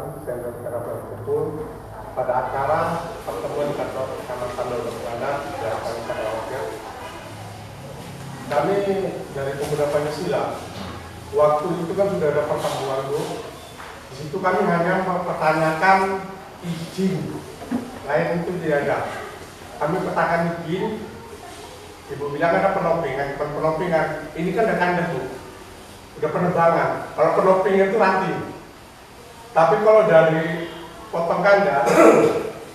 kami sedang berbicara berkumpul pada acara pertemuan kantor Kecamatan Daun Belanda dan kami Wakil. Kami dari Pemuda Pancasila, waktu itu kan sudah ada pertemuan Bu. Di situ kami hanya mempertanyakan izin, lain itu tidak ada. Kami pertanyakan izin, Ibu bilang ada penopingan, bukan penopingan. Ini kan udah kandas Bu, udah penebangan. Kalau penopingan itu ranting. Tapi kalau dari potong kanda,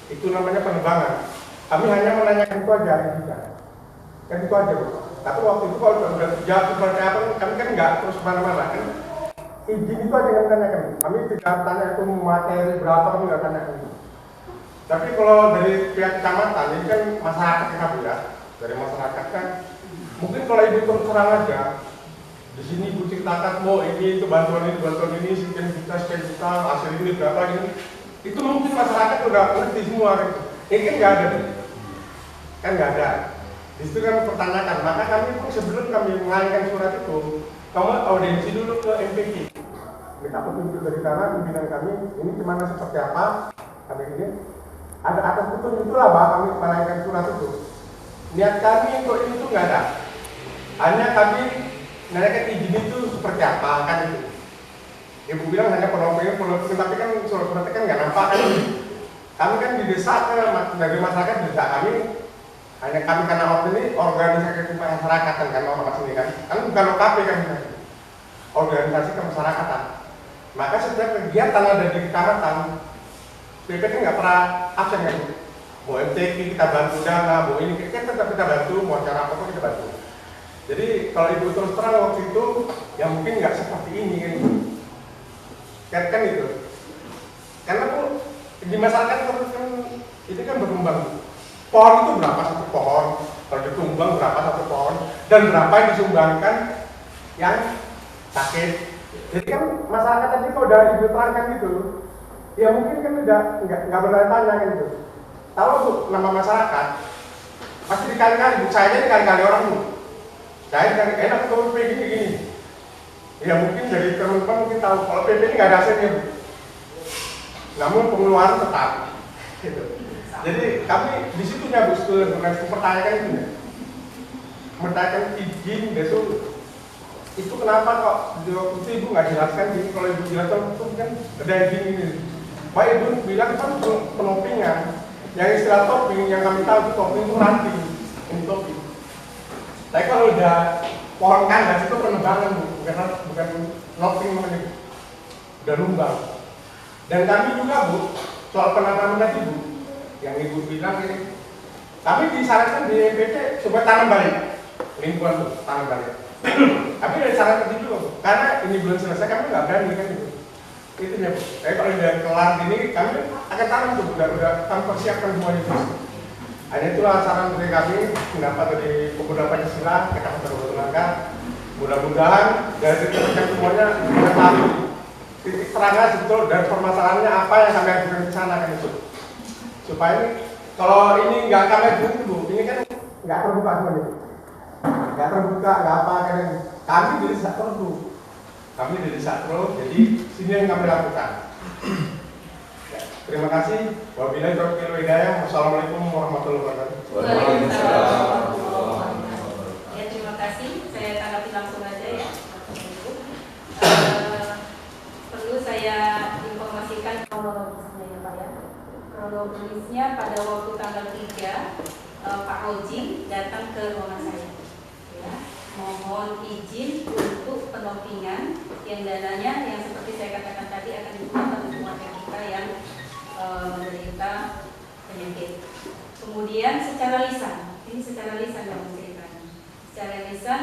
itu namanya penebangan. Kami hanya menanyakan itu aja, kan itu aja Bu. Tapi waktu itu kalau sudah jawab seperti apa, kami kan nggak terus kemana-mana kan. Izin itu aja yang tanyakan. Kami tidak tanya itu materi berapa, kami nggak tanyakan itu. Tapi kalau dari pihak kecamatan, ini kan masyarakat yang kami ya. Dari masyarakat kan, mungkin kalau ibu terus terang aja, di sini ibu ceritakan, oh ini itu bantuan ini, sekian juta, hasil ini berapa ini, itu mungkin masyarakat udah ngerti semua kan. Ini kan nggak ada, kan nggak ada. Di situ kami pertanyakan, maka kami pun sebelum kami mengajukan surat itu, kamu audiensi dulu ke MPK. Minta petunjuk dari sana, pimpinan kami, ini gimana seperti apa, kami ini. Ada atas petunjuk itulah bahwa kami mengajukan surat itu. Niat kami untuk ini tuh nggak ada. Hanya kami menanyakan izin itu seperti apa kan itu. Ibu bilang hanya penopingan, tapi kan surat-suratnya kan nggak nampak kan. Kami kan di desa dari masyarakat di desa kami. Hanya kami karena waktu ini organisasi kemasyarakatan kan orang sini kan bukan OKP kan organisasi kemasyarakatan. Maka setiap kegiatan ada di kecamatan, PP kan nggak pernah absen kan. Mau MTQ kita bantu dana, mau ini kita tetap kita bantu, mau cara apa pun kita bantu. Jadi kalau ibu terus terang waktu itu, ya mungkin nggak seperti ini kan itu. Karena Bu di masyarakat terus kan itu kan berkembang. Pohon itu berapa satu pohon, kalau ditumbang berapa satu pohon, dan berapa yang disumbangkan yang sakit. Jadi kan masyarakat tadi kalau udah ibu terangkan gitu, ya mungkin kan udah nggak bertanya kan itu. Tahu Bu nama masyarakat, pasti dikali-kali Bu, saya aja dikali-kali orang Bu. Saya dikali enak kalau PP gini. Ya mungkin dari teman-teman mungkin tahu kalau PP ini nggak ada hasilnya Bu. Namun pengeluaran tetap. Gitu. Jadi kami di situnya Bu, mempertanyakan itu ya. Mempertanyakan izin besok. Itu kenapa kok di waktu itu Ibu nggak jelaskan gini, kalau Ibu jelaskan itu kan ada izin ini. Pak Ibu bilang kan penopingan. Yang istilah topping yang kami tahu itu topping itu ranting, ini topping. Tapi kalau udah pohon kandas itu penebangan Bu, bukan topping namanya, udah lumbang. Dan kami juga Bu, soal penanaman tadi Bu, yang Ibu bilang ini, kami disarankan di MPT supaya tanam balik, lingkungan Bu, tanam balik. Tapi dari saran tadi juga Bu, karena ini belum selesai kami nggak berani kan itu. Itu ya Bu. Tapi kalau udah kelar ini kami akan tanam tuh, udah kami persiapkan semuanya Bu. Hanya itulah saran dari kami, pendapat dari Pemuda Pancasila, Kecamatan Belanda. Mudah-mudahan dari titik semuanya kita tahu titik terangnya betul dan permasalahannya apa yang kami ajukan di sana kan itu. Supaya ini, kalau ini nggak kami ajukan Bu, ini kan nggak terbuka semuanya. Nggak terbuka, nggak apa kan. Kami jadi satu Bu. Kami dari Satro, jadi sini yang kami lakukan. Ya, terima kasih. Wabillahi taufiq wal hidayah. Wassalamualaikum warahmatullahi wabarakatuh. Waalaikumsalam. Ya, terima kasih. Saya tanggapi langsung aja ya. Perlu saya informasikan kronologisnya ya Pak ya. Kronologisnya pada waktu tanggal 3 Pak Oji datang ke ruangan saya. Ya. Mohon izin untuk penopingan yang dananya yang seperti saya katakan tadi akan digunakan untuk warga kita yang menderita penyakit. Kemudian secara lisan, ini secara lisan yang menceritakan. Secara lisan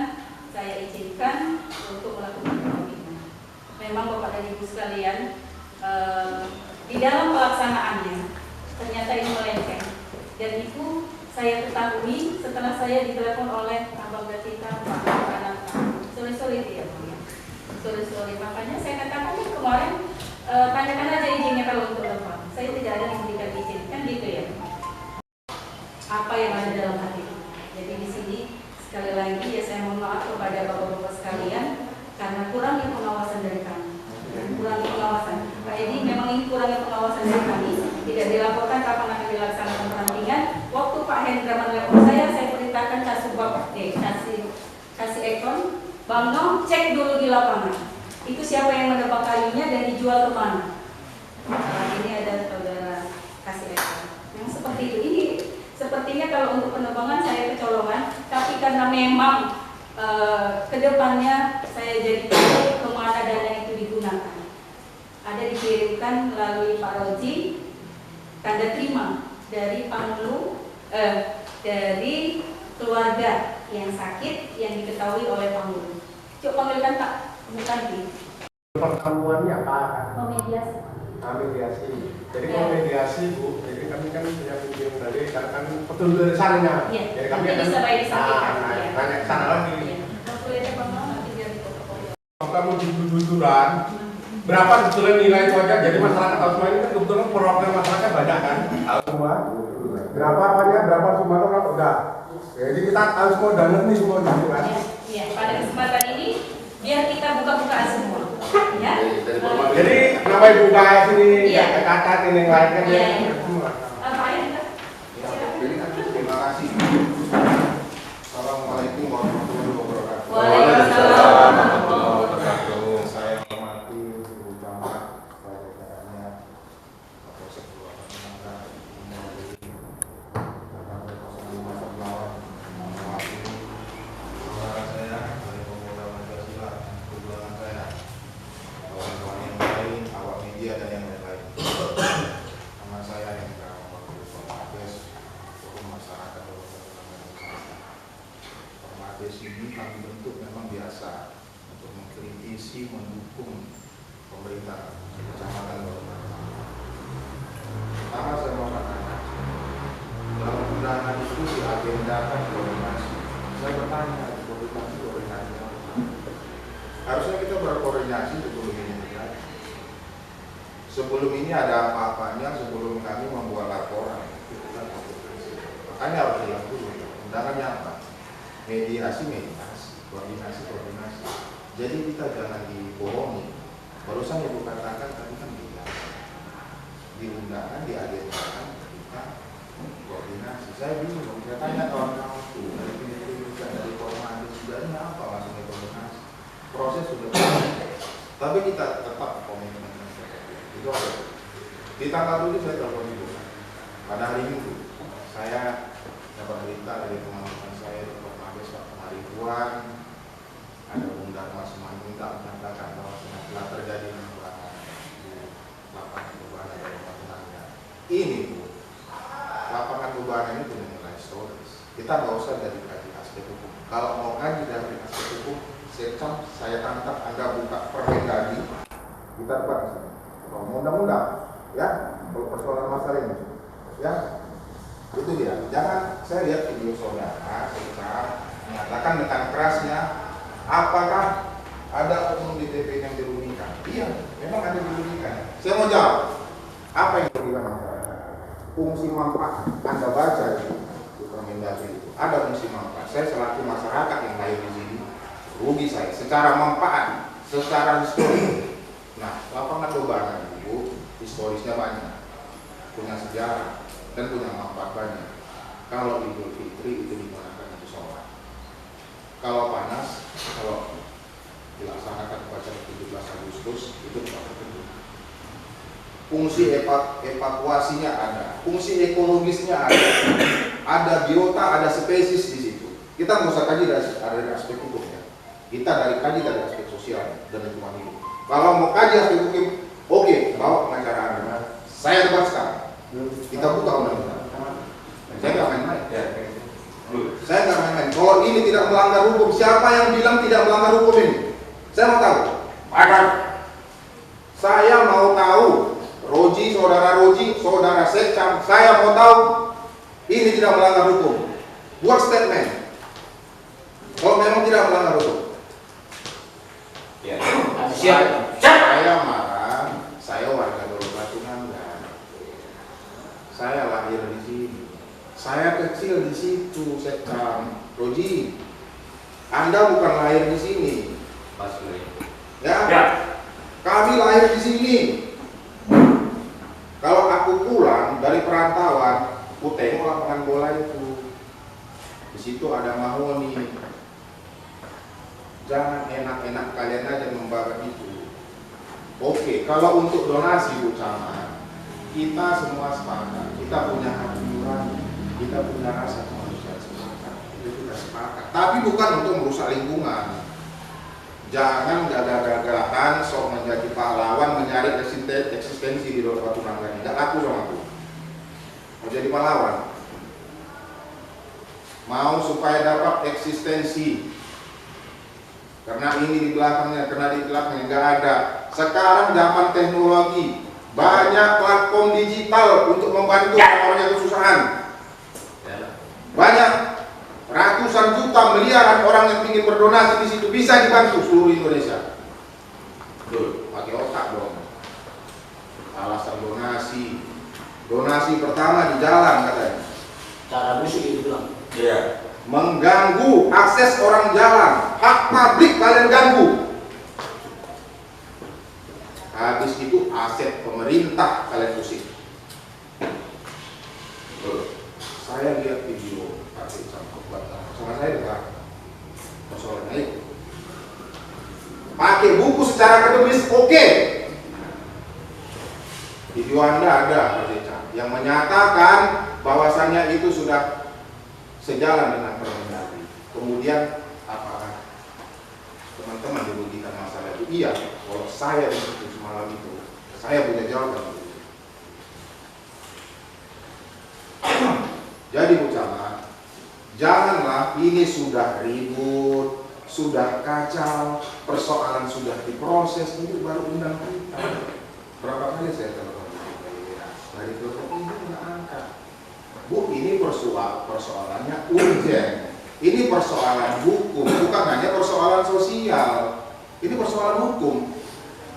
saya izinkan untuk melakukan penopingan. Memang Bapak dan Ibu sekalian, di dalam pelaksanaannya ternyata ini melenceng dan itu saya ketahui setelah saya ditelepon oleh abang kita Pak Anak sulit ya Bu ya. Sulit. Makanya saya katakan nih kemarin tanyakan aja izinnya kalau untuk apa. Saya tidak ada yang memberikan izin kan gitu ya. Apa yang ada dalam hati. Jadi di sini sekali lagi ya saya mohon maaf kepada bapak-bapak sekalian karena kurangnya pengawasan dari kami. Kurangnya pengawasan. Pak Edi, memang ini kurangnya pengawasan dari kami, tidak dilaporkan kapan akan dilaksanakan perantingan. Waktu Pak Hendra menelpon saya perintahkan kasih ekon, Bang Nom cek dulu di lapangan. Itu siapa yang menebang kayunya dan dijual kemana? Ini ada saudara kasih ekon. Yang seperti itu. Ini sepertinya kalau untuk penebangan saya kecolongan, tapi karena memang kedepannya saya jadi tahu kemana dana itu digunakan. Ada dikirimkan melalui Pak Roji tanda terima dari Pangulu dari keluarga yang sakit yang diketahui oleh Pangulu. Coba panggilkan Pak Mutanti. Pertemuannya apa? Mediasi. Mediasi. Jadi mediasi Bu, jadi kami kan punya pinjam dari karena kan betul dari sananya. Iya. Jadi kami Nanti bisa baik disampaikan. tanya ke sana lagi. Kuliahnya Bang Nom nanti biar dipotong. Kalau kamu jujuran, berapa sebetulnya nilai itu aja? Jadi masyarakat tahu semua ini kan kebetulan program masyarakat banyak kan? Tahu semua. Berapa apanya? Berapa semua itu kan udah. Jadi kita tahu semua dan ngerti semua gitu kan? Iya. Pada kesempatan ini biar kita buka-bukaan semua. Ya. Jadi namanya buka sini, Iya. kata ini yang lain kan Iya. ya semua. Pak Hendra. Terima kasih. Assalamualaikum warahmatullahi wabarakatuh. Waalaikumsalam. Saya hormati Ibu Camat, Pak Jajarannya, Kapolsek Kabupaten Bangka, mewakili saudara saya dari Pemuda Pancasila, perjuangan saya, kawan-kawan yang lain, awak media dan yang lain-lain. Nama saya Hendra Mewakili Mabes, Forum Masyarakat Kabupaten Bangka. Mabes ini kami bentuk memang biasa untuk mengkritisi, mendukung pemerintah kecamatan Bangka. Pertama saya mau katakan, dalam undangan itu diagendakan koordinasi. Saya bertanya, koordinasi apa? Harusnya kita berkoordinasi sebelum ini terjadi. Sebelum ini ada apa-apanya, sebelum kami membuat laporan. Makanya harus dilakukan. Undangannya apa? Mediasi, koordinasi. Jadi kita jangan dibohongi. Barusan Ibu katakan tadi kan biasa. Di undangan, diagendakan, kita koordinasi. Saya bingung, saya tanya kawan-kawan itu dari pendidikan, dari formal, sebenarnya apa maksudnya koordinasi? Proses sudah selesai, tapi kita tetap komitmen. Itu apa? Di tanggal 7 saya telepon Ibu. Pada hari Minggu, saya dapat berita dari teman-teman saya di Mabes Pak Maribuan, ada Bung Dharma Simanjuntak mengatakan bahwa telah terjadi perubahan di lapangan perubahan dari Bangka. Ini Bu, lapangan perubahan ini punya nilai historis. Kita nggak usah dari kaji aspek hukum. Kalau mau kaji dari aspek hukum, saya tantang Anda buka Permendagri, kita buat undang-undang, ya, persoalan masalah ini, ya. Itu dia. Jangan saya lihat video saudara menyatakan dengan kerasnya, apakah ada oknum DPP yang dirugikan? Iya, memang ada dirugikan. Saya mau jawab, apa yang dirugikan masyarakat? Fungsi manfaat Anda baca di Permendagri itu ada fungsi manfaat. Saya selaku masyarakat yang lahir di sini, rugi saya secara manfaat, secara historis. Nah, lapangan perubahan itu historisnya banyak, punya sejarah dan punya manfaat banyak. Kalau Idul Fitri itu digunakan untuk sholat. Kalau panas, kalau dilaksanakan upacara 17 Agustus itu tempat tertentu. Fungsi evakuasinya ada, fungsi ekologisnya ada biota, ada spesies di situ. Kita nggak usah kaji dari aspek hukumnya. Kita kaji dari aspek sosial dan lingkungan hidup. Kalau mau kaji aspek hukum, oke, bawa pengacara Anda. Saya debat sekarang. Kita buka undang-undang. Saya nggak main-main. Saya nggak main-main. Kalau ini tidak melanggar hukum, siapa yang bilang tidak melanggar hukum ini? Saya mau tahu. Saya mau tahu. Roji, saudara Sekcam, saya mau tahu ini tidak melanggar hukum. Buat statement. Kalau memang tidak melanggar hukum. Ya, siap. Saya marah. Saya warga Kabupaten. Saya lahir di sini. Saya kecil di situ, Sekcam. Roji, Anda bukan lahir di sini. Ya. Kami lahir di sini. Dari perantauan, ku tengok lapangan bola itu. Di situ ada mahoni. Jangan enak-enak kalian aja membagi itu. Oke, kalau untuk donasi Bu Camat, kita semua sepakat. Kita punya hati nurani, kita punya rasa kemanusiaan sepakat. Itu kita sepakat. Tapi bukan untuk merusak lingkungan. Jangan gagah-gagahan sok menjadi pahlawan mencari eksistensi di luar Batu Nangga ini. Tidak laku sama aku. Mau jadi pahlawan, mau supaya dapat eksistensi. Karena ini di belakangnya, karena di belakangnya nggak ada. Sekarang zaman teknologi, banyak platform digital untuk membantu orang yang kesusahan. Banyak ratusan juta miliaran orang yang ingin berdonasi di situ, bisa dibantu seluruh Indonesia. Betul, pakai otak dong. Alasan donasi pertama di jalan katanya. Cara musik itu bilang. Iya. Mengganggu akses orang jalan, hak publik kalian ganggu. Habis itu aset pemerintah kalian usik. Saya lihat video sama saya dengar persoalannya itu. Pakai buku secara akademis oke. Video Anda ada Pak Deca yang menyatakan bahwasannya itu sudah sejalan dengan Permendagri. Kemudian apakah teman-teman dirugikan masalah itu? Iya, kalau saya di situ semalam itu, saya punya jawaban. Jadi Bu Camat, janganlah ini sudah ribut, sudah kacau, persoalan sudah diproses, ini baru undang kita. Berapa kali saya telepon dari telepon ini nggak angkat. Bu, ini persoalannya urgen. Ini persoalan hukum, bukan hanya persoalan sosial. Ini persoalan hukum.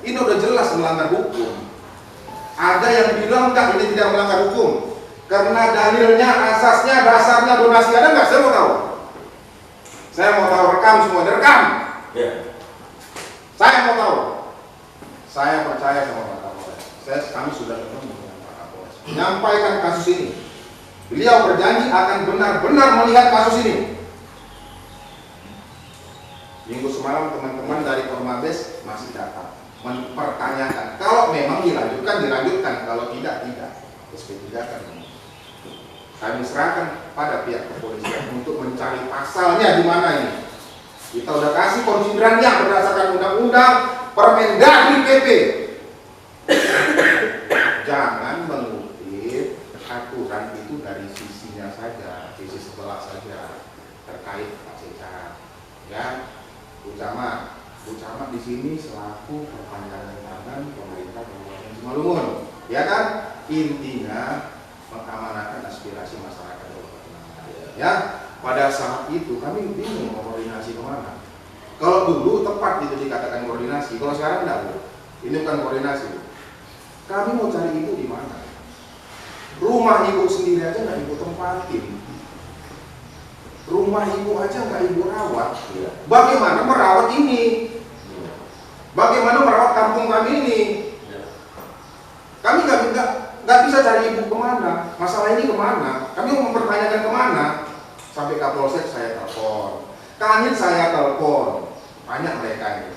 Ini udah jelas melanggar hukum. Ada yang bilang enggak, ini tidak melanggar hukum. Karena dalilnya, asasnya, dasarnya donasi. Ada nggak? Saya mau tahu. Saya mau tahu, rekam semua, direkam. Ya. Saya mau tahu. Saya percaya sama Pak Kapolres. Kami sudah ketemu dengan Pak Kapolres. Menyampaikan kasus ini. Beliau berjanji akan benar-benar melihat kasus ini. Minggu semalam teman-teman dari Kormabes masih datang mempertanyakan. Kalau memang dilanjutkan. Kalau tidak. SP3 kan. Kami serahkan pada pihak kepolisian untuk mencari pasalnya di mana ini. Kita udah kasih konsiderannya berdasarkan undang-undang Permendagri PP. Jangan mengutip aturan itu dari sisinya saja, sisi sebelah saja terkait Pak Seca. Ya, Bu Camat di sini selaku perpanjangan tangan pemerintah Kabupaten Simalungun, ya kan? Intinya mengamanahkan aspirasi masyarakat Kabupaten Nangka. Ya, pada saat itu kami bingung mau koordinasi kemana. Kalau dulu tepat itu dikatakan koordinasi, kalau sekarang tidak, Bu. Ini bukan koordinasi. Kami mau cari itu di mana? Rumah ibu sendiri aja nggak ibu tempatin. Rumah ibu aja nggak ibu rawat. Bagaimana merawat ini? Bagaimana merawat kampung kami ini? Kami nggak bisa cari ibu kemana. Masalah ini kemana? Kami mau mempertanyakan kemana? Sampai Kapolsek saya telepon, Kanit saya telepon, banyak mereka ini.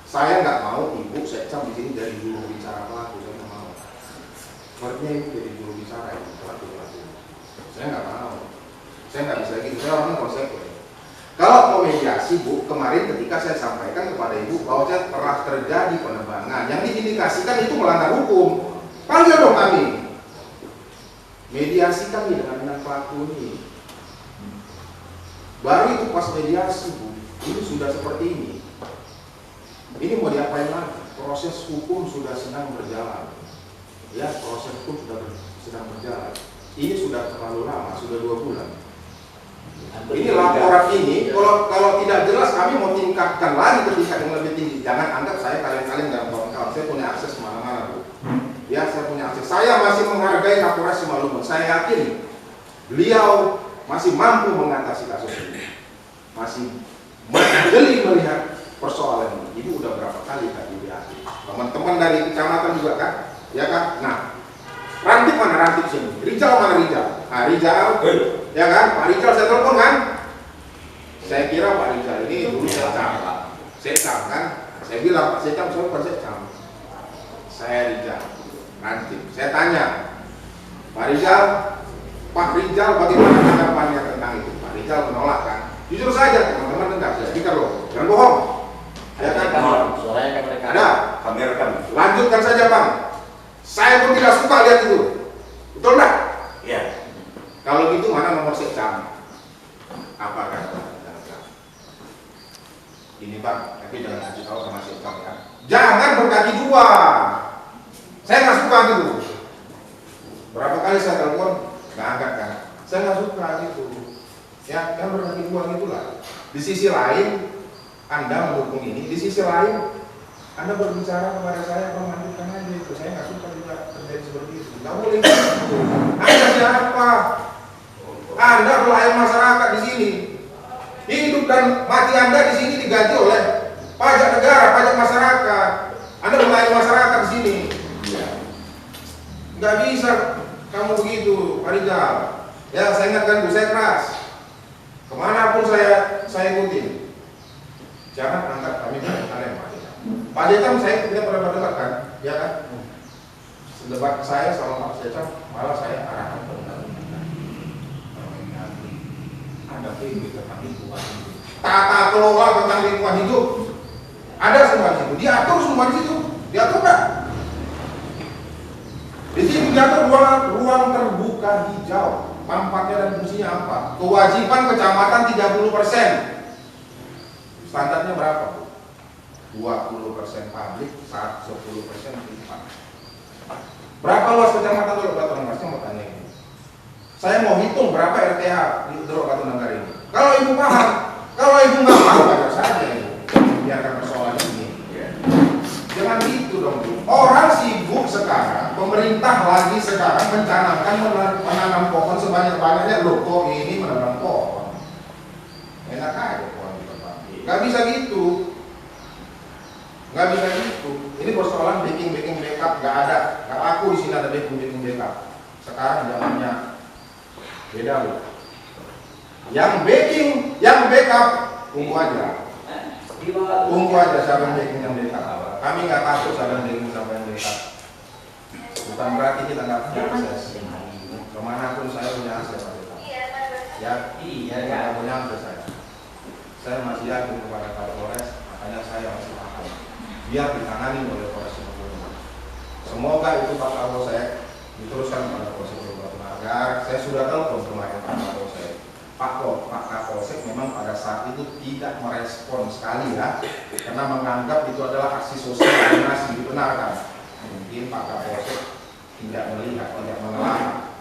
Saya nggak mau ibu Sekcam di sini jadi juru bicara pelaku, saya nggak mau. Sepertinya ibu jadi juru bicara ya, pelaku. Saya nggak mau. Saya nggak bisa gitu. Saya orangnya konsekuen. Kalau mau mediasi, Bu, kemarin ketika saya sampaikan kepada ibu bahwa telah terjadi penebangan yang diindikasikan itu melanggar hukum, panggil dong kami. Mediasi kami dengan pelaku ini. Baru itu pas mediasi, Bu, ini sudah seperti ini. Ini mau diapain lagi? Proses hukum sudah sedang berjalan. Ya, proses hukum sudah sedang berjalan. Ini sudah terlalu lama, sudah 2 bulan. Ini laporan ini, kalau tidak jelas kami mau tingkatkan lagi ke tingkat yang lebih tinggi. Jangan anggap saya kalian dalam kawan-kawan. Saya punya akses kemana-mana, Bu. Ya, saya punya akses. Saya masih menghargai Kapolres Simalungun. Saya yakin beliau masih mampu mengatasi kasus ini. Masih jeli melihat persoalan ini. Ibu udah berapa kali kan mediasi. Teman-teman dari kecamatan juga kan, ya kan. Nah, Rantip mana Rantip sini? Rijal mana Rijal? Nah Rijal, ya kan? Pak Rijal saya telepon kan? Saya kira Pak Rijal ini dulu Secam kan? Saya bilang Pak Secam, saya bukan Secam. Saya Rijal, Rantip. Saya tanya, Pak Rijal bagaimana tanggapannya tentang itu? Pak Rijal menolak kan? Jujur saja teman-teman dengar, saya speaker loh, jangan bohong. Ya kan? Suaranya kan mereka. Ada. Kami rekam. Lanjutkan saja Bang. Saya pun tidak suka lihat itu. Betul enggak? Iya. Kalau gitu mana nomor Secam? Apa kata? Ini Bang, tapi jangan kasih tahu sama Secam ya. Jangan berkaki dua. Saya nggak suka gitu. Berapa kali saya telepon, nggak angkat kan? Saya nggak suka gitu. Ya, kan berkaki dua gitulah. Di sisi lain, Anda mendukung ini. Di sisi lain, Anda berbicara kepada saya, melanjutkan aja itu. Saya nggak suka juga terjadi seperti itu. Nggak boleh gitu. Anda siapa? Anda pelayan masyarakat di sini. Hidup dan mati Anda di sini digaji oleh pajak negara, pajak masyarakat. Anda pelayan masyarakat di sini. Nggak bisa kamu begitu, Pak Rijal. Ya, saya ingatkan Bu, saya keras. Kemanapun saya ikutin. Jangan angkat kami dari kalian, Pak Jekam. Pak Jekam saya tidak pernah berdebat kan, ya kan? Debat saya sama Pak Jekam, malah saya arahkan ke undang-undang. Ada PP tentang lingkungan hidup, tata kelola tentang lingkungan hidup. Ada semua di situ, diatur semua di situ, diatur nggak? Di situ diatur ruang terbuka hijau. Manfaatnya dan fungsinya apa? Kewajiban kecamatan 30%. Standarnya berapa, Bu? 20% publik, 10% privat. Berapa luas kecamatan Teluk Batu Nanggar? Saya mau tanya ini. Saya mau hitung berapa RTH di Teluk Batu Nanggar ini. Kalau Ibu paham, kalau Ibu nggak paham, wajar saja Ibu. Biarkan persoalan ini. Jangan gitu dong, Bu. Orang sibuk sekarang, pemerintah lagi sekarang mencanangkan menanam pohon sebanyak-banyaknya. Loh, kok ini menanam pohon? Enak aja pohon ditebang. Nggak bisa gitu. Nggak bisa gitu. Ini persoalan backing backup nggak ada. Nggak aku di sini ada backing backup. Sekarang zamannya beda, Bu. Yang backup tunggu aja. Tunggu aja siapa yang backup. Kami nggak takut siapa yang backup. Bukan berarti kita nggak punya akses. Kemanapun saya punya akses, Pak Jekam. Ya, saya punya akses saya. Saya masih yakin kepada Pak Polres, makanya saya masih paham. Biar ditangani oleh Polres Sumber. Semoga itu Pak Kapolsek diteruskan pada Polres Sumber agar saya sudah telepon kemarin Pak Kapolsek. Pak Kapolsek memang pada saat itu tidak merespon sekali ya, karena menganggap itu adalah aksi sosial donasi, dibenarkan. Mungkin Pak Kapolsek tidak melihat, tidak menelaah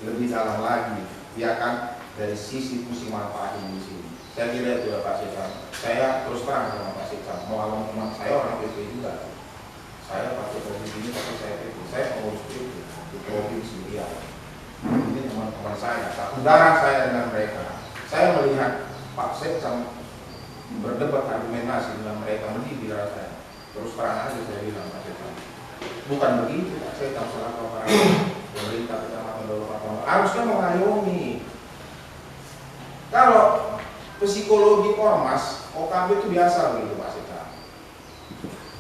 lebih dalam lagi, biarkan dari sisi fungsi manfaat di sini. Saya kira itu ya Pak Secam. Saya terus terang sama Pak Secam. Mau teman saya orang PP juga. Saya pakai provinsi ini, tapi saya PP. Saya pengurus PP di provinsi dia. Ini teman-teman saya, satu darah saya dengan mereka. Saya melihat Pak Secam berdebat argumentasi dengan mereka mendidik saya. Terus terang aja saya bilang Pak Secam. Bukan begitu, saya tahu selaku para pemerintah kecamatan Dolok harusnya mengayomi. Kalau psikologi ormas, OKB itu biasa begitu Pak Secam.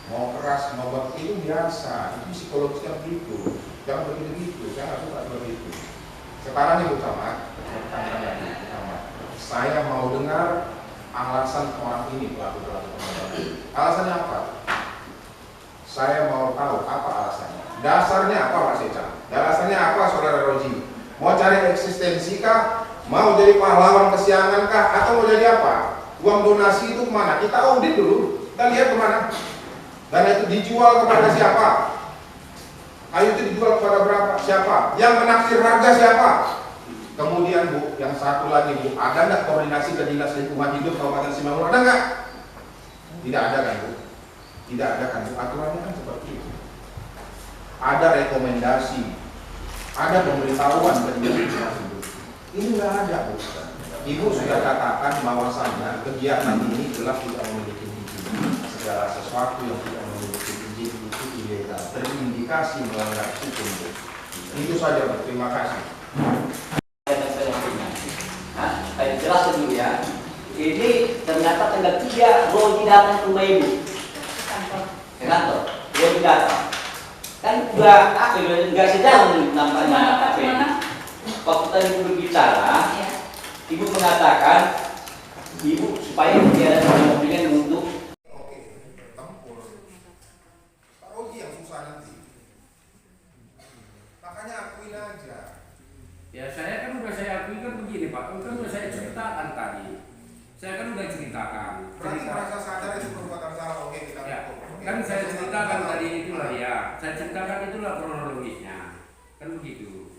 Mau keras, mau begitu itu biasa, itu psikologisnya begitu. Jangan begitu, saya nggak suka begitu. Sekarang Ibu Camat, saya mau dengar alasan orang ini pelaku-pelaku pembunuhan. Alasannya apa? Saya mau tahu apa alasannya. Dasarnya apa Pak Secam? Dasarnya apa Saudara Roji? Mau cari eksistensi kah? Mau jadi pahlawan kesiangan kah? Atau mau jadi apa? Uang donasi itu kemana? Kita audit dulu. Kita lihat kemana. Dan itu dijual kepada siapa? Kayu itu dijual kepada berapa? Siapa? Yang menaksir harga siapa? Kemudian Bu, yang satu lagi Bu, ada nggak koordinasi ke Dinas Lingkungan Hidup Kabupaten Simalungun? Ada nggak? Tidak ada kan Bu? Tidak ada kan Bu? Aturannya kan seperti itu. Ada rekomendasi, ada pemberitahuan ke Dinas Lingkungan Hidup. Ini nggak ada Bu. Ibu sudah katakan bahwasannya kegiatan ini jelas tidak memiliki izin. Segala sesuatu yang tidak memiliki izin itu ilegal, terindikasi melanggar hukum Bu. Itu saja, Pak. Terima kasih. Saya jelaskan dulu ya. Ini ternyata tanggal 3 Roji datang ke rumah ibu. Ke kantor. Roji datang. Kan juga apa ya, nggak sejalan nih nampaknya. Waktu tadi ibu berbicara, ibu mengatakan ibu supaya dia ada kepentingan untuk Tempur. Pak Roji yang susah nanti. Makanya akuin aja. Ya saya kan udah saya akui kan begini Pak, kan udah saya ceritakan tadi. Saya kan udah ceritakan. Berarti merasa sadar itu perbuatan salah. Oke, kita Ya, tutup. Oke. kan saya ceritakan tadi itulah ya. Saya ceritakan itulah kronologisnya. Kan begitu.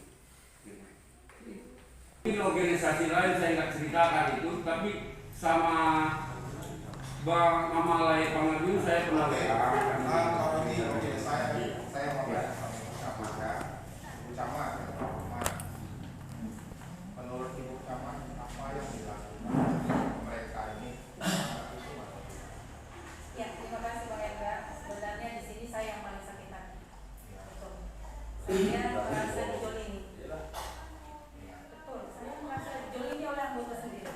Ini organisasi lain saya nggak ceritakan itu, tapi sama Bang Amalai Pangadiu saya pernah lihat. Pak Roji, oke, saya mau tanya sama Ibu Camat ya. Ibu Camat, menurut Ibu Camat apa yang dilakukan mereka ini? Ya, terima kasih Bang Hendra. Sebenarnya di sini saya yang paling sakit hati. Betul. Saya merasa dijolimi. Betul, saya merasa dijolimi oleh anggota sendiri.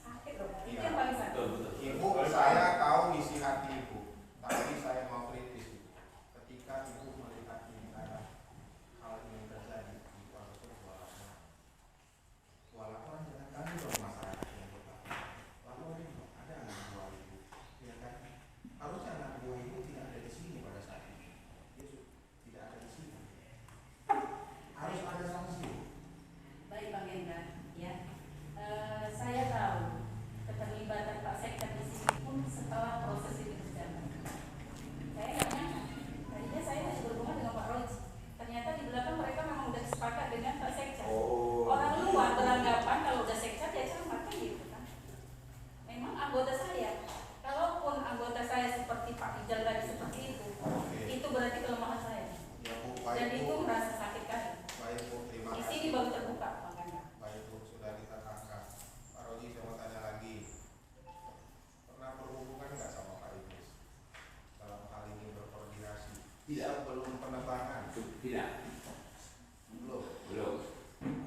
Sakit loh. Itu yang paling sakit. Ibu, saya tahu isi hati Ibu, tapi saya mau kritis. Ketika Ibu melihat ini ada hal ini terjadi, Ibu harus berbuat laporan jangan kami dong masyarakat yang berlaku. Laporan dong, ada anak buah Ibu, ya kan? Harusnya anak buah Ibu tidak ada di sini pada saat ini. Yesus tidak ada di sini. Harus ada sanksi. Baik Bang Hendra, ya. Saya tahu keterlibatan Pak Sekda di sini pun setelah proses ini berjalan. Saya nggak nyangka. Tadinya saya masih berhubungan dengan Pak Roji. Ternyata di belakang mereka memang udah sepakat dengan Pak Sekda. Orang luar beranggapan kalau udah Sekda ya camat kan gitu kan. Memang anggota saya. Kalaupun anggota saya seperti Pak Rijal tadi seperti itu berarti kelemahan saya. Ya Bu, Dan baik itu Bu. merasa sakit kali. Baik Bu, terima Di kasih. sini baru terbuka makanya. Baik Bu, sudah kita tangkap. Pak Roji, saya mau tanya lagi. Pernah berhubungan nggak sama Pak Idris dalam hal ini berkoordinasi? Tidak. Belum penerbangan? Tidak. Belum.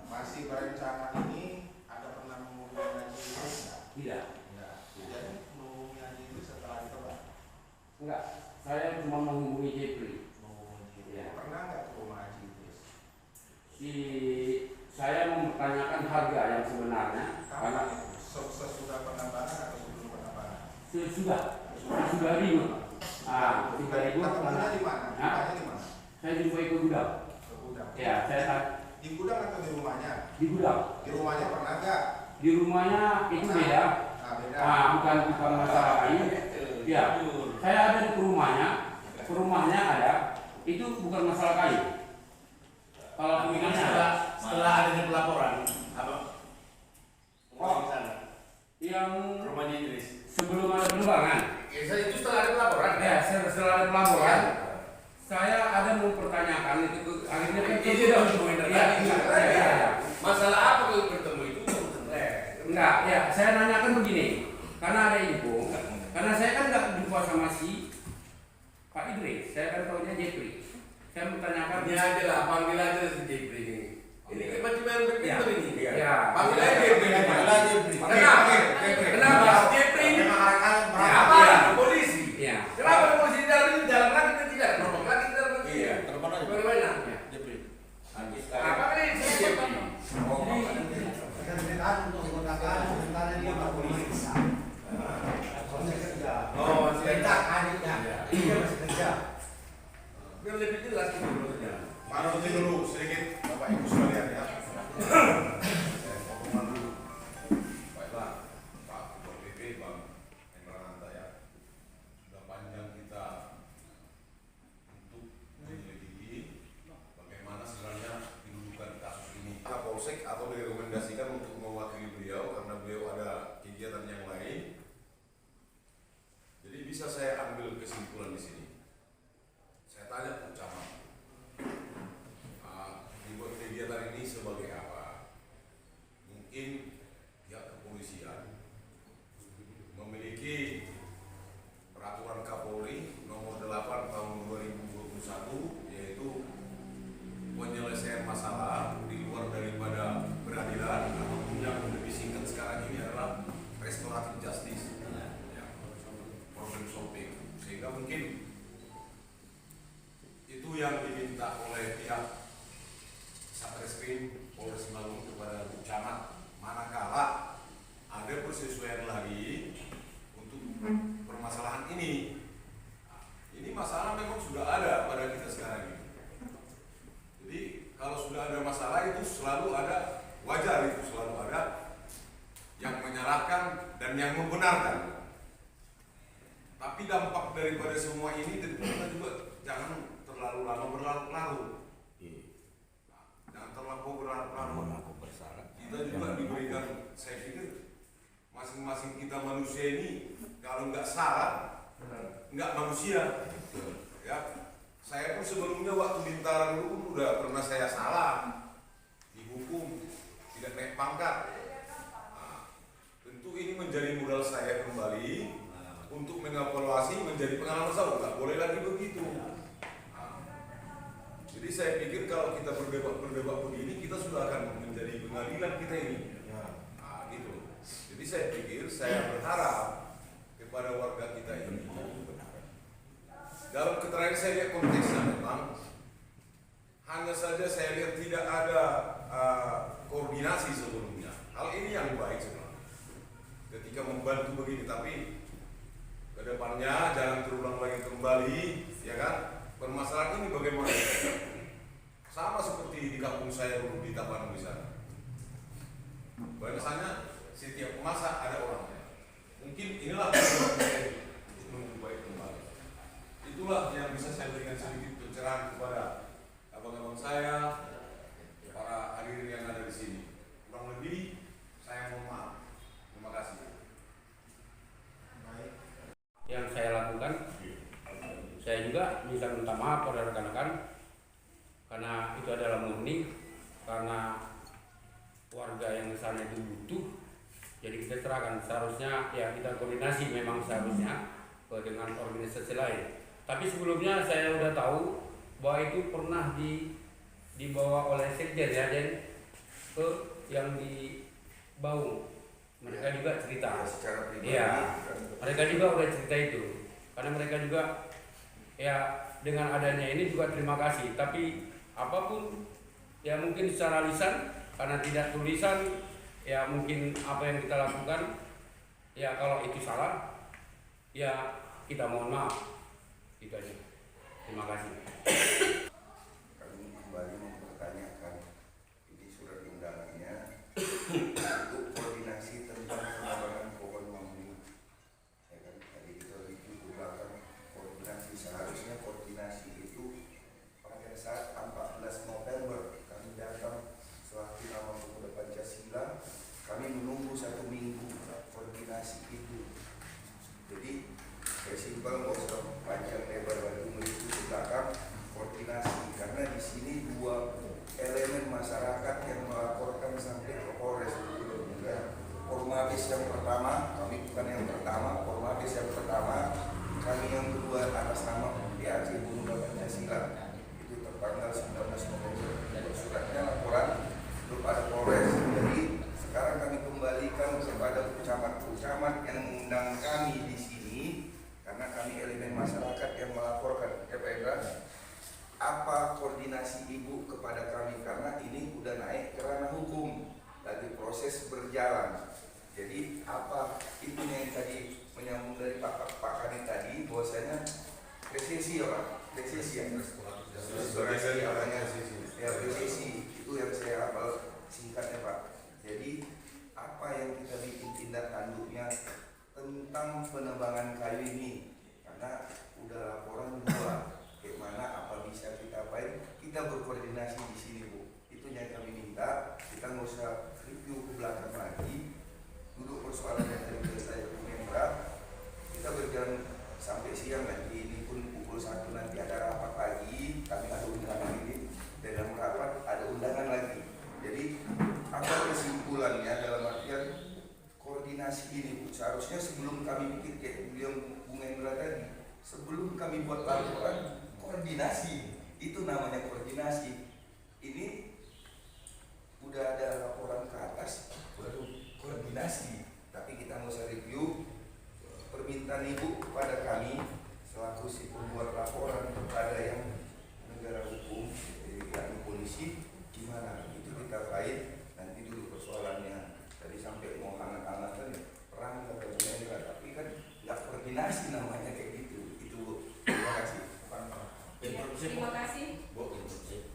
Masih berencana ini ada pernah menghubungi Haji Idris nggak? Tidak. Nggak. Jadi menghubungi Haji Idris setelah ditebak? Enggak. Saya cuma menghubungi Jepri. Menghubungi. Ya. Pernah nggak ke rumah Haji Idris? Saya mempertanyakan harga yang sebenarnya karena Kapan itu? Sesudah penerbangan atau sebelum penerbangan? sudah ribut. Ah, 3.000 Ketemunya di mana? Hah? Ketemunya di mana? Saya jumpai ke gudang. Ke gudang. Ya, saya Di gudang atau di rumahnya? di gudang. Di rumahnya pernah nggak? Di rumahnya itu beda. Nah, beda. Bukan masalah kayu. Ya, saya ada di rumahnya. Ke rumahnya ada. Itu bukan masalah kayu. Kalau pemikirannya ada. Setelah adanya pelaporan, apa? Oh, Di sana, yang rumahnya Idris. sebelum ada penerbangan. Itu setelah ada pelaporan. Ya, setelah ada pelaporan, saya ada mempertanyakan itu akhirnya kan Ini udah hubungan ya, tadi. ya. Masalah apa kalau bertemu itu? Enggak, ya saya nanyakan begini, karena ada info, karena saya kan nggak jumpa sama si Pak Idris, saya kan tahunya Jepri. Saya bertanyakan. Ini aja lah, panggil aja si Jepri ini. Ini tiba-tiba yang Ya. begitu ini. Ya. Panggil aja Jepri. Panggil aja Jepri. Kenapa? Kenapa? Jepri ini. Apa? Polisi. Ya. Kenapa polisi di dalam ini? Dalam lagi kita tidak? Terbang lagi kita dalam lagi. Iya, terbang lagi. Bagaimana? Jepri. Apa ini si Jepri? untuk menggunakan sementara dia berpolisi. Oh, Kerja adiknya, dia masih kerja. biar lebih jelas itu maksudnya. Pak Roji dulu sedikit, Bapak Ibu sekalian ya. Saya ngomong dulu. Baiklah. persesuaian lagi untuk permasalahan ini. Ini masalah memang sudah ada pada kita sekarang ini. Jadi kalau sudah ada masalah itu selalu ada, wajar itu selalu ada yang menyalahkan dan yang membenarkan. Tapi dampak daripada semua ini tentu kita juga jangan terlalu lama berlarut-larut. Jangan terlalu berlarut-larut. Kita juga diberikan, saya pikir masing-masing kita manusia ini kalau nggak salah, nggak manusia. Ya, saya pun sebelumnya waktu Bintara dulu pun udah pernah saya salah, dihukum, tidak naik pangkat. Tentu ini menjadi modal saya kembali untuk mengevaluasi menjadi pengalaman saya, nggak boleh lagi begitu. Jadi saya pikir kalau kita berdebat begini, kita sudah akan menjadi pengadilan kita ini. Gitu. Jadi saya pikir, saya berharap kepada warga kita ini. Dalam keterangan saya lihat konteksnya memang hanya saja saya lihat tidak ada koordinasi sebelumnya. Hal ini yang baik sebenarnya. Ketika membantu begini, tapi kedepannya jangan terulang lagi kembali, ya kan? Permasalahan ini bagaimana? Sama seperti di kampung saya dulu di Tapanuli di sana. Biasanya setiap masa ada orangnya. Mungkin inilah menunggu baik kembali. Itulah yang bisa saya berikan sedikit pencerahan kepada abang-abang saya, para hadirin yang ada di sini. Kurang lebih saya mohon maaf. Terima kasih. Yang saya lakukan, saya juga bisa minta maaf pada rekan-rekan karena itu adalah murni karena warga yang sana itu butuh, jadi kita serahkan. Seharusnya ya kita koordinasi memang seharusnya dengan organisasi lain. Tapi sebelumnya saya udah tahu bahwa itu pernah dibawa oleh sekjen ya, dan ke yang di Baung. Mereka juga cerita. Iya, mereka juga udah cerita itu. Karena mereka juga ya dengan adanya ini juga terima kasih. Tapi apapun ya mungkin secara lisan, karena tidak tulisan ya mungkin apa yang kita lakukan ya kalau itu salah ya kita mohon maaf. Itu aja. Terima kasih. Kami kembali mempertanyakan ini surat undangannya untuk koordinasi tentang penambangan pohon bambu. Ya kan, tadi kita review ke belakang koordinasi, seharusnya koordinasi itu pada saat 14 November kami datang selaku Nama Pemuda Pancasila, kami menunggu 1 minggu koordinasi itu. Jadi simpel, nggak usah panjang lebar lagi menuju ke belakang koordinasi, karena di sini 2 elemen masyarakat yang melaporkan sampai ke Polres. Formalis yang pertama, kami bukan yang pertama, formalis yang pertama, kami yang kedua atas nama PAC Pemuda Pancasila, itu tertanggal 19 November. Suratnya laporan belum ada Polres. Jadi sekarang kami kembalikan kepada camat-camat yang mengundang kami di sini, karena kami elemen masyarakat yang melaporkan. Ya Pak Indra, apa koordinasi Ibu kepada kami, karena ini udah naik ke ranah hukum, lagi proses berjalan. Jadi apa itu yang tadi menyambung dari Pak Kani tadi, bahwasanya resesi ya Pak, resesi ya, resesi itu yang saya hafal singkatnya Pak. Jadi apa yang kita bikin tindak tanduknya tentang penebangan kayu ini, karena udah laporan 2, bagaimana apa bisa kita apain, kita berkoordinasi di sini Bu. Itu yang kami minta, kita nggak usah review ke belakang lagi, duduk persoalan yang tadi saya berat, kita berjalan sampai siang nanti, ini pun pukul 1 nanti ada rapat lagi, kami ada undangan ini, dalam rapat ada undangan lagi. Jadi apa kesimpulannya dalam artian koordinasi ini Bu, seharusnya sebelum kami bikin kayak beliau Bung Hendra tadi, sebelum kami buat laporan koordinasi, itu namanya koordinasi. Ini udah ada laporan ke atas baru koordinasi, tapi kita nggak usah review. Permintaan Ibu kepada kami selaku si pembuat laporan kepada yang negara hukum, yakni polisi, gimana itu kita kait nanti dulu persoalannya. Tadi sampai mau hangat-hangat kan ya, koordinasi namanya kayak gitu. Itu terima kasih. Ya, terima kasih. Bu, interupsi.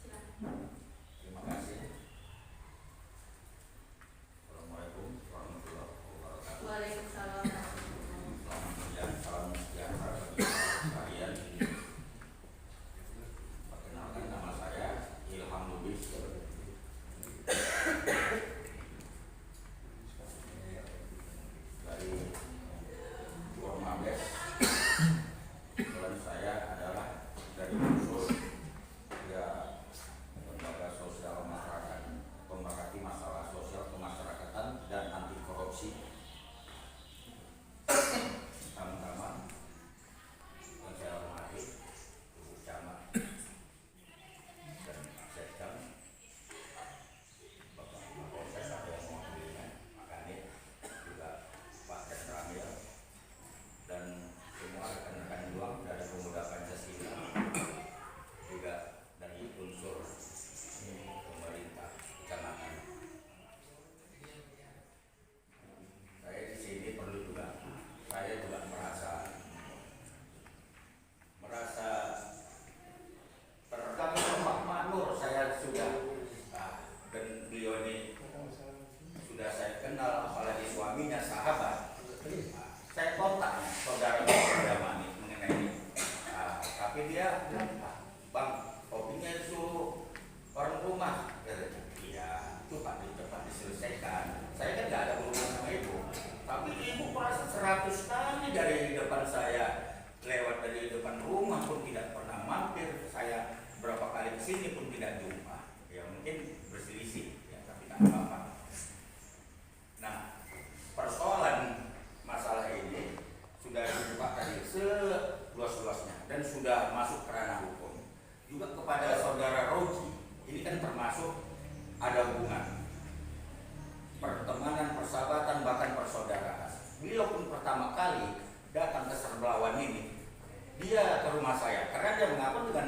Silakan. Terima kasih. Assalamualaikum warahmatullahi wabarakatuh. Waalaikumsalam. Selamat siang, salam sejahtera bagi sekalian. Perkenalkan, nama saya Ilham Lubis dari Formabes. Dan saya adalah dari unsur ya lembaga sosial masyarakat, pemerhati masalah sosial kemasyarakatan dan anti korupsi. Pertama-tama yang saya hormati Ibu Camat dan Sekjen, Bapak Kapolres ada yang mewakilinya, Pak Kanit, juga Pak Ramil, dan semua rekan-rekan juang dari Pemuda Pancasila, juga dari unsur pemerintah kecamatan. Saya di sini perlu juga, saya juga merasa termakmur. Saya sudah dan beliau ini sudah saya kenal, apalagi suaminya sahabat. Saya kontak saudara Mani mengenai ini, tapi dia, Bang, kopinya suruh orang rumah. Iya, itu Pak, cepat diselesaikan. Saya kan nggak ada hubungan sama ibu, tapi ibu merasa 100 kali dari depan saya, lewat dari depan rumah pun tidak pernah mampir. Saya berapa kali kesini pun tidak jumpa. Ya mungkin berselisih, ya, tapi tak apa-apa. Nah, persoalan masalah ini sudah dibuka tadi seluas-luasnya dan sudah masuk ke ranah hukum. Juga kepada saudara Roji, ini kan termasuk ada hubungan pertemanan, persahabatan, bahkan persaudaraan. Beliau pun pertama kali datang ke Serblawan ini, dia ke rumah saya karena dia mengaku dengan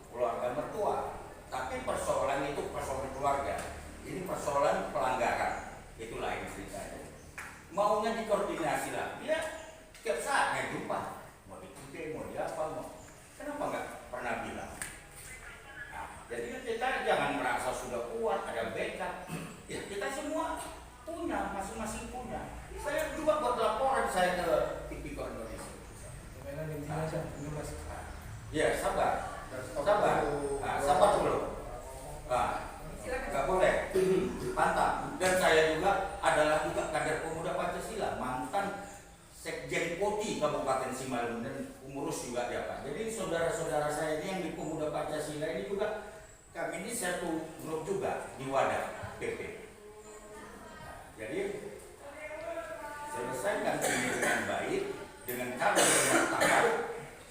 keluarga mertua. Tapi persoalan itu persoalan keluarga, ini persoalan pelanggaran, itu lain ceritanya. Maunya dikoordinasi lah, dia tiap saatnya jumpa, mau diikuti, mau diapa, kenapa nggak pernah bilang? Nah, jadi kita jangan merasa sudah kuat, ada backup. Ya, kita semua punya, masing-masing punya. Saya juga buat laporan saya ke TV Indonesia. Ya, sabar. Sabar dulu. Nggak boleh. Mantap. Dan saya juga adalah juga kader Pemuda Pancasila, mantan Sekjen Poti Kabupaten Simalungun dan pengurus juga dia Pak. Jadi saudara-saudara saya ini yang di Pemuda Pancasila ini juga, kami ini satu grup juga di Wadah PP. Jadi selesaikan ini dengan baik, dengan cara bermartabat,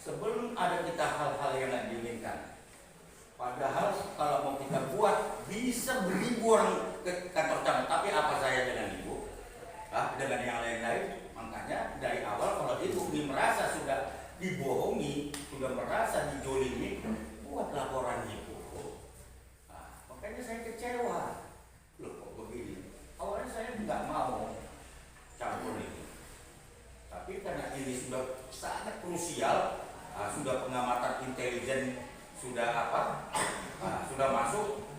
sebelum ada kita hal-hal yang tidak diinginkan. Padahal kalau mau kita buat bisa beribu orang ke kantor camat, tapi apa saya dengan ibu? Dengan yang lain-lain. Makanya dari awal kalau ibu merasa sudah dibohongi, sudah merasa dijolimi, buat laporan ibu. Makanya saya kecewa. Loh kok begini? Awalnya saya nggak mau campur itu. Tapi karena ini sudah sangat krusial, sudah pengamatan intelijen, sudah sudah masuk.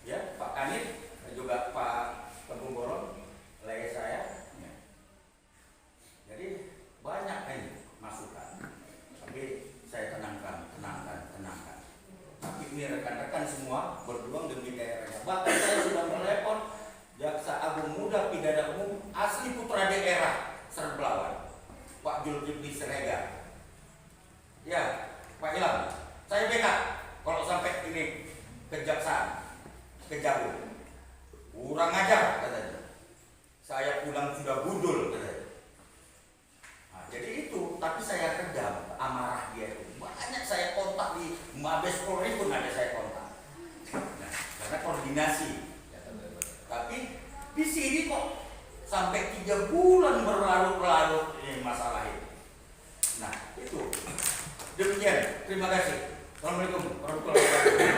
Ya, Pak Kanit juga Pak Teguh Borong, lay saya. Ya. Jadi banyak ini masukan. Tapi saya tenangkan. Tapi ini rekan-rekan semua berjuang demi daerahnya. Bahkan saya sudah menelepon Jaksa Agung Muda Pidana Umum asli putra daerah Serblawan, Pak Julkifli Serega. Ya, Pak Ilham, saya backup kalau sampai ini kejaksaan, kejauh, kurang ajar katanya. Saya pulang sudah budul katanya. Nah, jadi itu, tapi saya redam amarah dia itu. Banyak saya kontak di Mabes Polri pun ada saya kontak. Nah, karena koordinasi. Tapi di sini kok sampai 3 bulan berlarut-larut ini masalah ini. Nah, itu. Demikian, terima kasih. Assalamualaikum warahmatullahi wabarakatuh.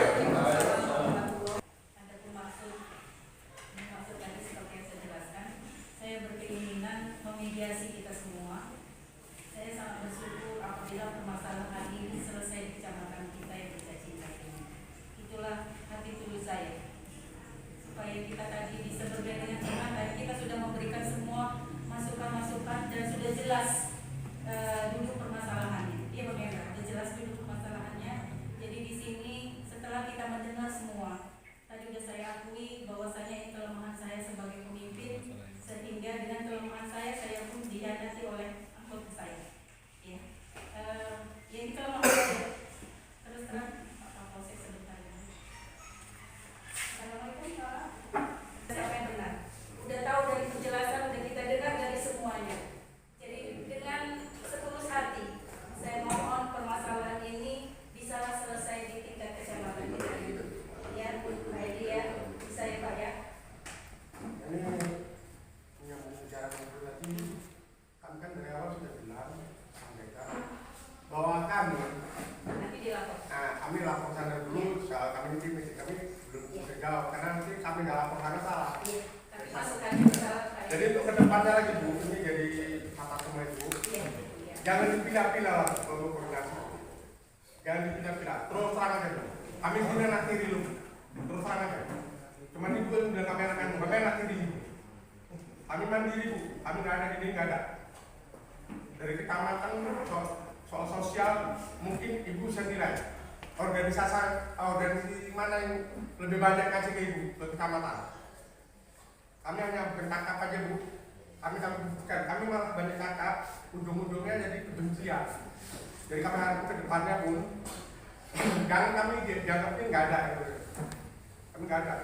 Ada maksud tadi seperti yang saya jelaskan, saya berkeinginan memediasi jelas duduk permasalahannya. Dia mengira udah jelas duduk permasalahannya. Jadi di sini setelah kita mendengar semua, tadi sudah saya akui bahwasanya ini kelemahan saya sebagai pemimpin, sehingga dengan kelemahan saya pun dihadapi oleh anggota saya. Ya, ini kelemahan saya. Terus terang, Pak Kapolsek sebentar. Assalamualaikum Pak. Siapa yang benar? Udah tahu dari penjelasan, udah kita dengar dari semuanya. Jadi dengan setulus hati, saya mohon permasalahan ini bisa selesai di tingkat kecamatan kita. Ya, Pak Edi ya, bisa ya Pak ya. Ini yang bicara tadi, kami kan dari awal sudah bilang, sampaikan bahwa kami Nanti dilapor. kami lapor sana dulu soal kami belum terjawab karena nanti kami nggak lapor sana salah. Iya, tapi masukannya salah Pak. Jadi untuk kedepannya lagi Bu, ini jadi kata semua Ibu, Iya. jangan dipilah-pilah lah untuk koordinasi. Jangan dipilah-pilah, terus terang aja Bu. Kami sini nanti dulu, terus terang aja. Cuman Ibu yang bilang kami nanti dulu. Kami mandiri Bu, kami nggak ada ini nggak ada. Dari kecamatan soal sosial mungkin Ibu sendiri organisasi mana yang lebih banyak kasih ke Ibu ke kecamatan. Kami hanya bercakap aja Bu, kami bukan, kami malah banyak cakap, ujung-ujungnya jadi kebencian. Jadi kami harap ke depannya pun jangan kami dianggapnya nggak ada gitu. Kami nggak ada.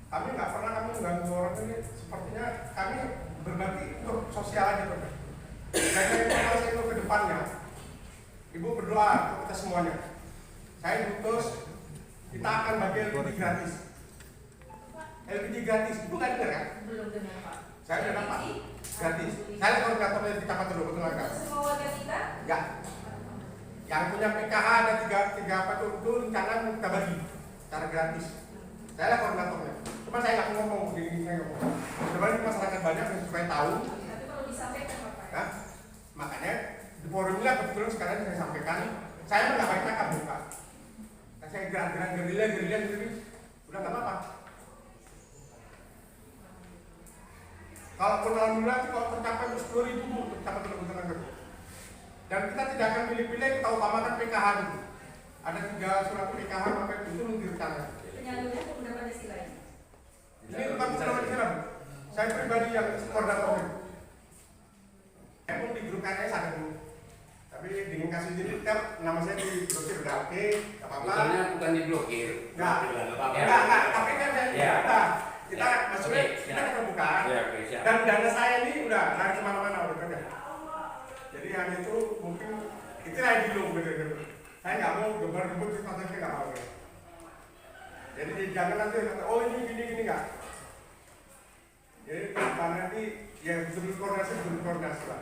Kami nggak pernah kami mengganggu orang ini, sepertinya kami berbagi untuk sosial aja Pak. Dan informasi itu ke depannya, Ibu berdoa untuk kita semuanya. Saya putus, kita akan bagi LPG gratis. LPG gratis, Ibu nggak dengar kan? Belum dengar Pak. Saya sudah dapat gratis. Saya koordinatornya di kecamatan dulu, betul nggak? Semua warga kita? Ya. Yang punya PKH ada tiga apa itu rencana kita bagi secara gratis. Saya koordinatornya. Cuma saya nggak ngomong begini, saya ngomong. Sebenarnya masyarakat banyak yang supaya tahu. Tapi kalau disampaikan Bapak. Nah, makanya di forum ini kebetulan sekarang saya sampaikan, saya nggak baik cakap bukan. Saya gerak-gerak gerilya udah nggak apa-apa. Kalau alhamdulillah kalau tercapai 10.000 Bu, tercapai kebetulan. Dan kita tidak akan pilih-pilih, kita utamakan PKH dulu. Ada 3 surat PKH maka itu direncanakan. Penyalurnya pemuda Pancasila ini. Ini bukan pemuda Pancasila Bu. Saya pribadi yang koordinator. Saya pun di grup KNS ada Bu. Tapi dengan kasus ini tetap nama saya diblokir udah oke, nggak apa-apa. Bukannya bukan diblokir. Nggak, tapi kan kita maksudnya kita keterbukaan. Ya, oke, siap. Dan dana saya ini udah lari kemana-mana udah kerja. Jadi hanya itu mungkin itulah yang dilung bener-bener. Saya nggak mau gembar-gembur kita nggak mau. Jadi jangan nanti oh ini gini nggak. Jadi karena nanti ya betul koordinasi lah.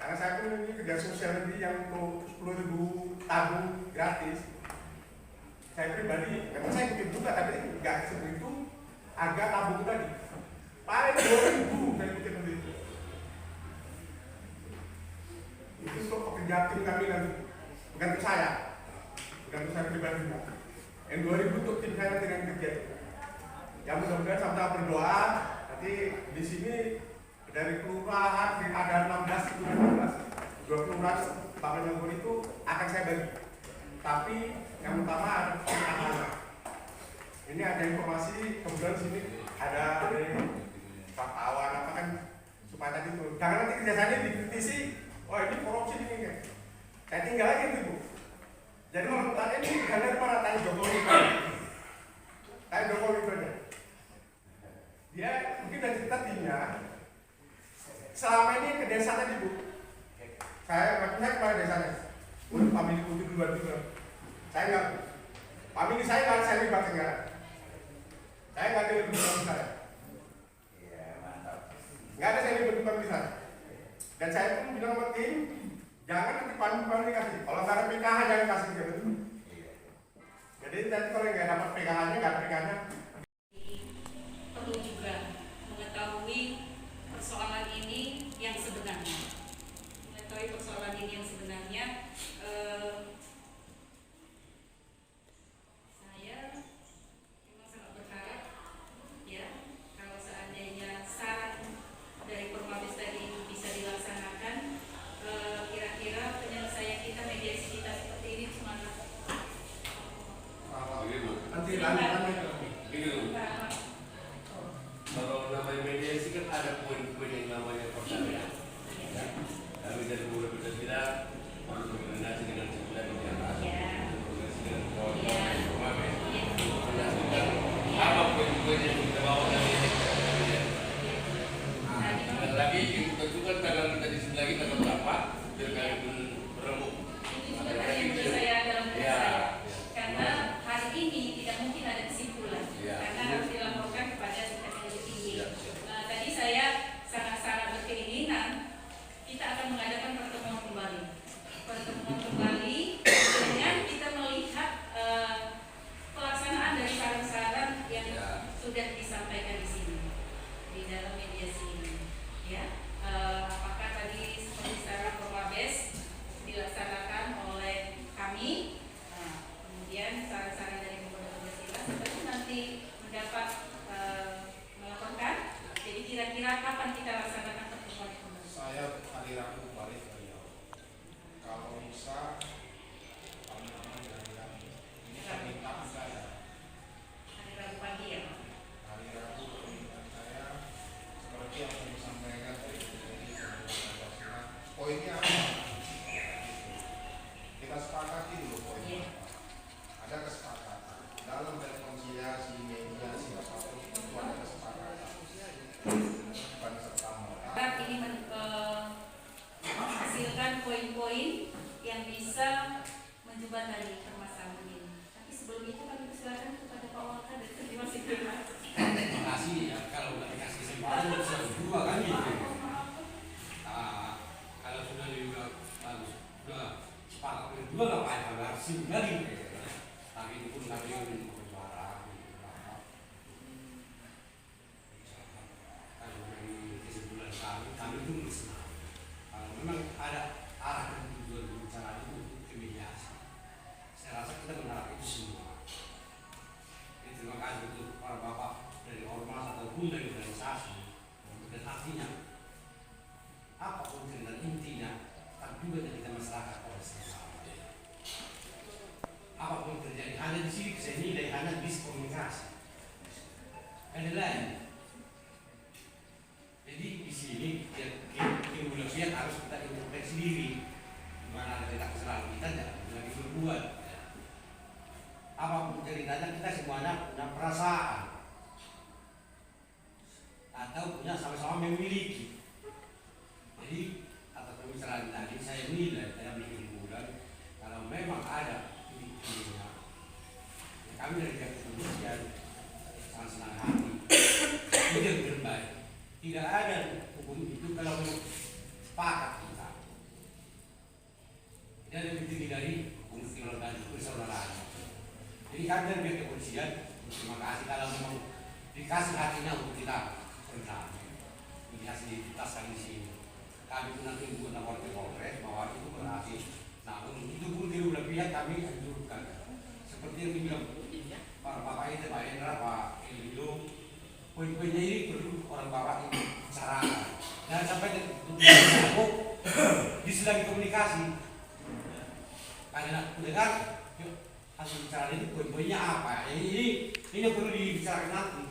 Karena saya pun ini kerja sosial negeri yang untuk 10.000 tabung gratis. Saya pribadi, memang saya bikin juga, tapi nggak sebegitu harga tabung tadi. Paling 2.000 saya bikin begitu. Itu untuk pekerjaan tim kami nanti, bukan untuk saya pribadi. Yang 2.000 untuk tim saya nanti yang kerja. Yang mudah-mudahan sama-sama berdoa. Nanti di sini dari kelurahan ada 16 dua kelurahan Pak Nyambur itu akan saya bagi. Tapi yang utama ada pertahanan. Ini ada informasi kemudian sini ada dari Pak Tawan apa kan supaya tadi itu jangan nanti kerjasamanya dikritisi. Oh ini korupsi ini kan. Saya tinggal aja itu Bu. Jadi kalau tanya ini ada mana tanya Jokowi. Tanya Jokowi itu aja. Dia mungkin dari cerita timnya. Selama ini ke desa tadi Bu. Saya kemarin desanya. Untuk famili putih duluan juga. Saya nggak. Famili saya nggak saya libat enggak. Saya nggak ada lebih dari saya. Iya mantap. Nggak ada saya lebih dari saya. Dan saya pun bilang sama tim, jangan nanti famili kasih. Kalau nggak ada PKH jangan kasih gitu. Jadi nanti kalau nggak dapat PKH-nya nggak ada PKH-nya. Perlu juga mengetahui persoalan ini yang sebenarnya. Mengetahui persoalan ini yang sebenarnya. Saya memang sangat berharap ya kalau seandainya saran dari Permabes tadi bisa dilaksanakan. kan ada poin-poin yang namanya persalinan. Ya. Kami dari beberapa kita berkoordinasi dengan sekolah di atas, berkoordinasi dengan kawan-kawan di Pemakai, menjelaskan apa poin-poin yang kita bawa dari dan lagi ditentukan tanggal tadi lagi tanggal berapa biar kami pun berembuk. Itu juga tadi menurut saya dalam saya. Karena hari ini tidak mungkin ada kesimpulan karena harus dilaporkan kepada tingkat yang lebih tinggi. Tadi saya sangat-sangat berkeinginan kita akan mengadakan pertemuan kembali dengan kita melihat pelaksanaan dari saran-saran yang sudah disampaikan di sini di dalam mediasi ini. Ya, apakah tadi seperti saran Promabes dilaksanakan oleh kami, kemudian saran-saran dari Pemuda Pancasila seperti nanti mendapat melaporkan. Jadi kira-kira kapan kita laksanakan pertemuan kembali? Saya hari Rabu balik ke Riau. Kalau bisa teman-teman dari kami ini permintaan saya. Hari Rabu pagi ya, Pak? Hari Rabu permintaan saya seperti yang saya sampaikan tadi dari Pancasila. Poinnya apa? Kita sepakati dulu poinnya apa. Ada kesepakatan dalam rekonsiliasi mediasi apapun itu ada kesepakatan. Bukan serta-merta. Ini menghasilkan poin-poin yang bisa menjembatani permasalahan ini. Tapi sebelum itu kami persilakan kepada Pak Wakil dari Terima kasih. Terima kasih ya, kalau nggak dikasih kesempatan bisa berdua kan gitu. Kalau sudah juga sudah sepakat berdua nggak apa-apa, harus sibuk lagi. Tapi itu pun kami bersuara. Kalau dari kesimpulan kami itu bersenang. Kalau memang ada arah dan tujuan berbicara itu untuk mediasi, saya rasa kita mengharap itu semua. Jadi terima kasih untuk para bapak dari ormas ataupun dari organisasi. Dan artinya apapun dan intinya, tapi juga dari kita masyarakat pada sama. Apapun terjadi, hanya di sini saya nilai hanya bisa komunikasi. Ada lain. Jadi di sini yang lihat harus kita introspeksi diri. Dimana ada kita kesalahan kita jangan lagi berbuat. Apapun ceritanya kita semuanya punya perasaan atau punya sama-sama memiliki. Jadi atas pembicaraan tadi saya nilai dalam kesimpulan kalau memang ada titik-titiknya, kami dari pihak kepolisian sangat senang hati tidak terbaik. Tidak ada hukum itu kalau sepakat kita. Tidak ada lebih tinggi dari hukum keluarga persaudaraan. Jadi kami dari pihak kepolisian terima kasih kalau memang dikasih hatinya untuk kita bersama. Mediasi ditaskan di sini. Kami pun nanti buat lapor ke Polres bahwa itu berhasil. Namun itu pun di beberapa pihak kami anjurkan. Seperti yang dibilang para bapak itu, Pak Endra, Pak Elio, poin-poinnya ini perlu orang bapak ini bicarakan. Jangan sampai di sedang komunikasi. Karena udah kan, hasil bicara ini poin-poinnya apa? Ini yang perlu dibicarakan nanti.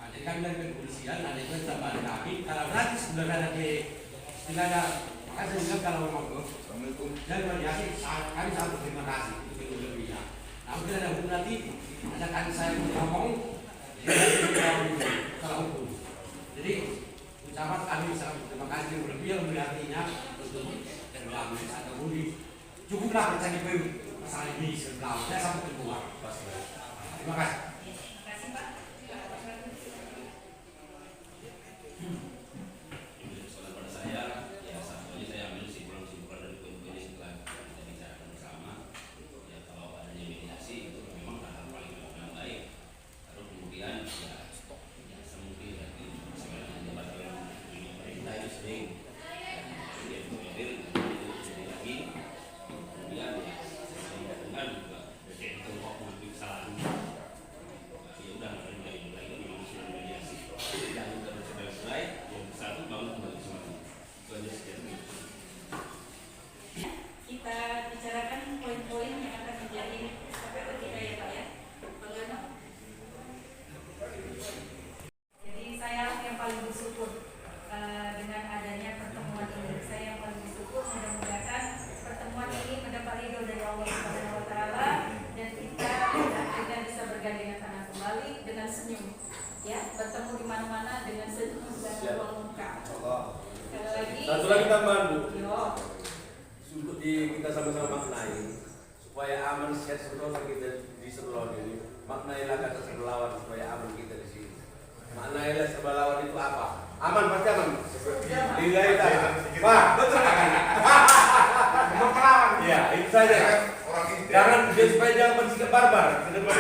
Jadi kami dari kepolisian ada juga tambahan kami. Kalau nanti sudah ada tidak ada, maka saya bilang kalau memang dan mediasi kami sangat berterima kasih untuk lebihnya. Namun tidak ada hukum nanti, ada kali saya ngomong, kalau hukum. Jadi ucapan kami sangat berterima kasih lebih yang berartinya untuk terlalu atau budi cukuplah mencari masalah ini sebelum saya sampai keluar. Terima kasih. senyum, ya, bertemu di mana-mana dengan senyum dan ruang muka. Sekali lagi. Satu lagi tambahan Bu. Yo. Untuk kita sama-sama maknai supaya aman sehat sentosa kita di Serlon ini. Maknailah kata serbelawan supaya aman kita di sini. Maknailah serbelawan itu apa? Aman pasti aman. Lillahi ta'ala. Pak, betul kan? Mau melawan. Ya, itu saja. Jangan supaya jangan bersikap barbar ke depan.